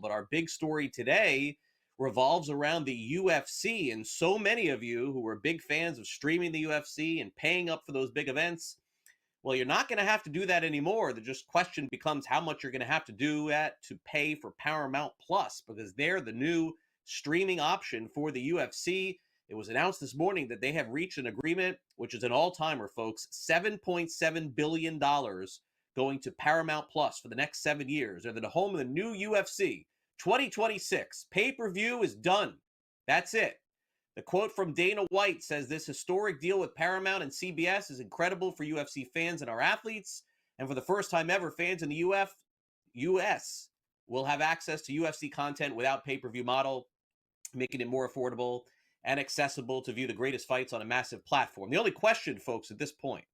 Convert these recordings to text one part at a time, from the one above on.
But our big story today revolves around the UFC. And so many of you who are big fans of streaming the UFC and paying up for those big events, well, you're not going to have to do that anymore. The just question becomes how much you're going to have to do to pay for Paramount Plus, because they're the new streaming option for the UFC. It was announced this morning that they have reached an agreement, which is an all-timer, folks. $7.7 billion going to Paramount Plus for the next 7 years. They're the home of the new UFC 2026. Pay-per-view is done. That's it. The quote from Dana White says this historic deal with Paramount and CBS is incredible for UFC fans and our athletes. And for the first time ever, fans in the US will have access to UFC content without pay-per-view model, making it more affordable and accessible to view the greatest fights on a massive platform. The only question, folks, at this point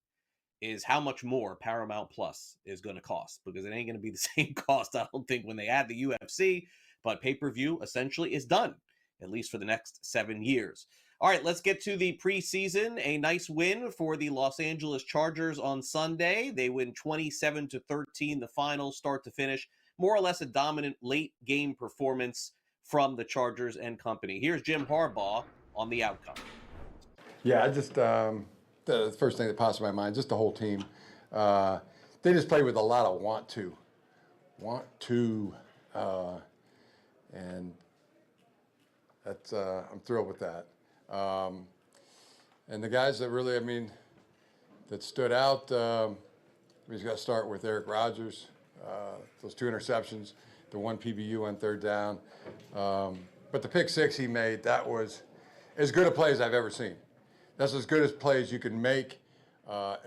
is how much more Paramount Plus is going to cost, because it ain't going to be the same cost, I don't think, when they add the UFC, but pay-per-view essentially is done, at least for the next 7 years. All right, let's get to the preseason. A nice win for the Los Angeles Chargers on Sunday. They win 27-13, the final, start to finish. More or less a dominant late game performance from the Chargers and company. Here's Jim Harbaugh on the outcome. Yeah, I just, the first thing that pops in my mind, just the whole team. They just play with a lot of want to. And that's, I'm thrilled with that. And the guys that really, that stood out, we just got to start with Eric Rodgers. Those 2 interceptions, the 1 PBU on 3rd down. But the pick 6 he made, that was as good a play as I've ever seen. That's as good as plays you can make. As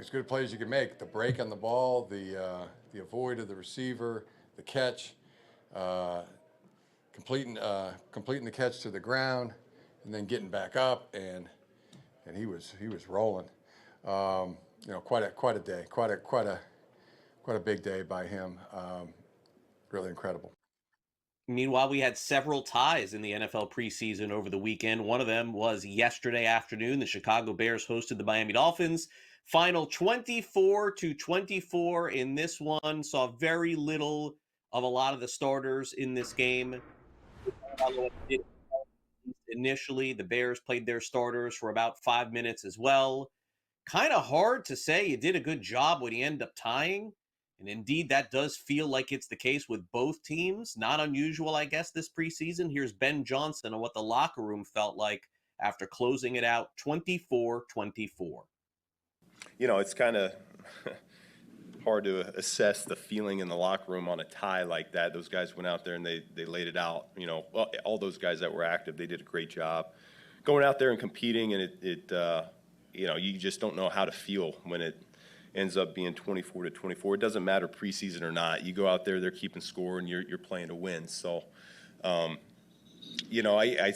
good a play as you can make. The break on the ball, the avoid of the receiver, the catch, completing the catch to the ground, and then getting back up, and he was rolling. Quite a day, quite a big day by him. Really incredible. Meanwhile, we had several ties in the NFL preseason over the weekend. One of them was yesterday afternoon. The Chicago Bears hosted the Miami Dolphins. Final 24-24 in this one. Saw very little of a lot of the starters in this game. Initially, the Bears played their starters for about 5 minutes as well. Kind of hard to say you did a good job when you end up tying. And indeed, that does feel like it's the case with both teams. Not unusual, I guess, this preseason. Here's Ben Johnson on what the locker room felt like after closing it out 24-24. It's kind of hard to assess the feeling in the locker room on a tie like that. Those guys went out there and they laid it out. All those guys that were active, they did a great job going out there and competing. And you just don't know how to feel when it ends up being 24-24. It doesn't matter preseason or not. You go out there, they're keeping score, and you're playing to win. So, I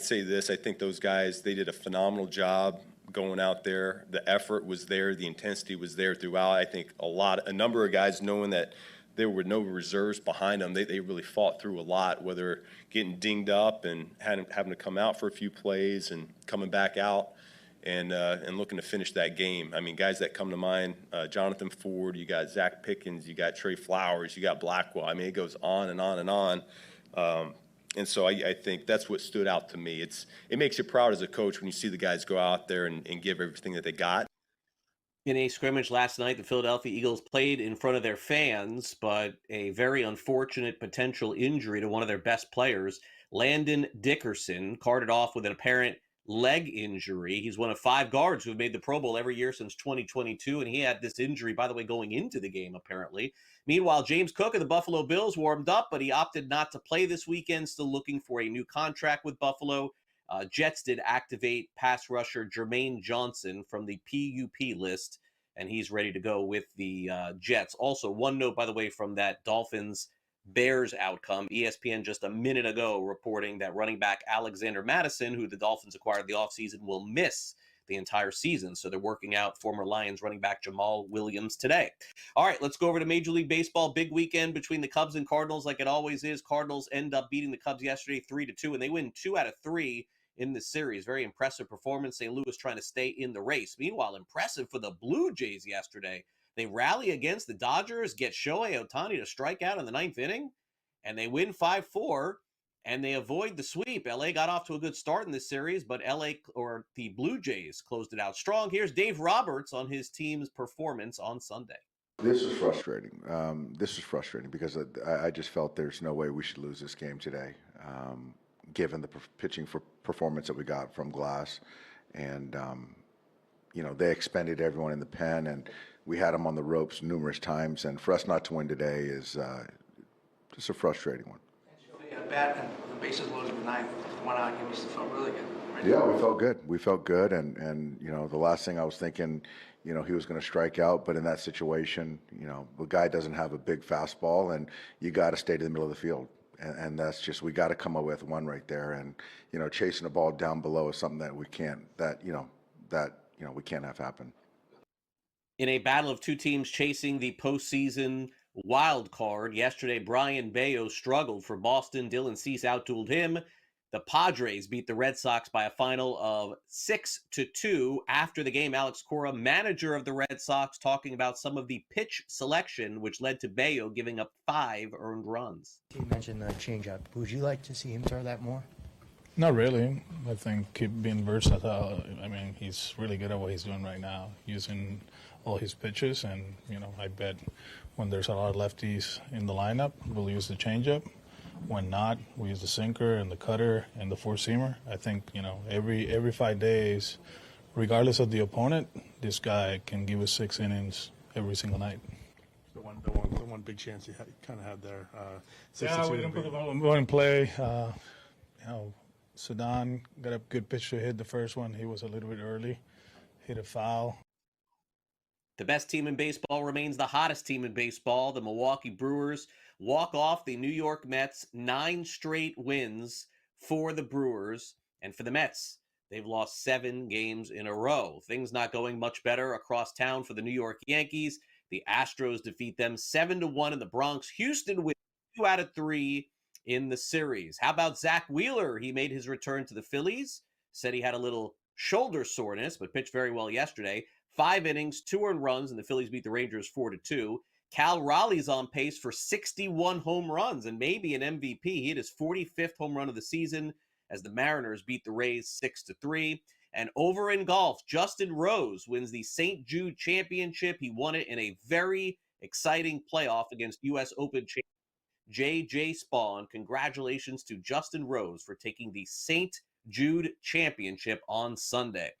say this. I think those guys, they did a phenomenal job going out there. The effort was there. The intensity was there throughout. I think a number of guys, knowing that there were no reserves behind them, they really fought through a lot, whether getting dinged up and having to come out for a few plays and coming back out. And looking to finish that game. Guys that come to mind, Jonathan Ford, you got Zach Pickens, you got Trey Flowers, you got Blackwell. It goes on and on and on. And so I think that's what stood out to me. It makes you proud as a coach when you see the guys go out there and give everything that they got. In a scrimmage last night, the Philadelphia Eagles played in front of their fans, but a very unfortunate potential injury to one of their best players, Landon Dickerson, carted off with an apparent leg injury. He's one of 5 guards who have made the Pro Bowl every year since 2022, and he had this injury, by the way, going into the game, apparently. Meanwhile, James Cook of the Buffalo Bills warmed up, but he opted not to play this weekend, still looking for a new contract with Buffalo. Jets did activate pass rusher Jermaine Johnson from the PUP list, and he's ready to go with the Jets. Also, one note, by the way, from that Dolphins-Bears outcome, ESPN just a minute ago reporting that running back Alexander Mattison, who the Dolphins acquired the offseason, will miss the entire season. So they're working out former Lions running back Jamal Williams today. All right, let's go over to Major League Baseball. Big weekend between the Cubs and Cardinals like it always is. Cardinals end up beating the Cubs yesterday 3-2, and they win 2 out of 3 in the series. Very impressive performance. St. Louis trying to stay in the race. Meanwhile, impressive for the Blue Jays yesterday. They rally against the Dodgers, get Shohei Ohtani to strike out in the 9th inning, and they win 5-4, and they avoid the sweep. LA got off to a good start in this series, but the Blue Jays closed it out strong. Here's Dave Roberts on his team's performance on Sunday. This is frustrating. This is frustrating because I just felt there's no way we should lose this game today, given the pitching performance that we got from Glass. And, they expended everyone in the pen, and we had them on the ropes numerous times. And for us not to win today is just a frustrating one. At bat and the bases loaded with 9, 1 out, you must have felt really good. Right? Yeah, we felt good. We felt good, and the last thing I was thinking, he was going to strike out, but in that situation, the guy doesn't have a big fastball, and you got to stay to the middle of the field, and that's just, we got to come up with one right there, and chasing the ball down below is something that we can't we can't have happen. In a battle of two teams chasing the postseason wild card, yesterday Brian Bayo struggled for Boston. Dylan Cease outdueled him. The Padres beat the Red Sox by a final of 6-2. After the game, Alex Cora, manager of the Red Sox, talking about some of the pitch selection, which led to Bayo giving up 5 earned runs. You mentioned the changeup. Would you like to see him throw that more? Not really. I think keep being versatile. I mean, he's really good at what he's doing right now, using all his pitches. And, I bet when there's a lot of lefties in the lineup, we'll use the changeup. When not, we use the sinker and the cutter and the four-seamer. I think, every 5 days, regardless of the opponent, this guy can give us 6 innings every single night. The one big chance he kind of had there. Yeah, we didn't put the ball in play. Sudan got a good pitch to hit the first one. He was a little bit early, hit a foul. The best team in baseball remains the hottest team in baseball. The Milwaukee Brewers walk off the New York Mets. 9 straight wins for the Brewers. And for the Mets, they've lost 7 games in a row. Things not going much better across town for the New York Yankees. The Astros defeat them 7-1 in the Bronx. Houston wins 2 out of 3 in the series. How about Zach Wheeler? He made his return to the Phillies. Said he had a little shoulder soreness, but pitched very well yesterday. 5 innings, 2 earned runs, and the Phillies beat the Rangers 4-2. Cal Raleigh's on pace for 61 home runs and maybe an MVP. He hit his 45th home run of the season as the Mariners beat the Rays 6-3. And over in golf, Justin Rose wins the St. Jude Championship. He won it in a very exciting playoff against U.S. Open champion J.Spaun. Congratulations to Justin Rose for taking the St. Jude Championship on Sunday.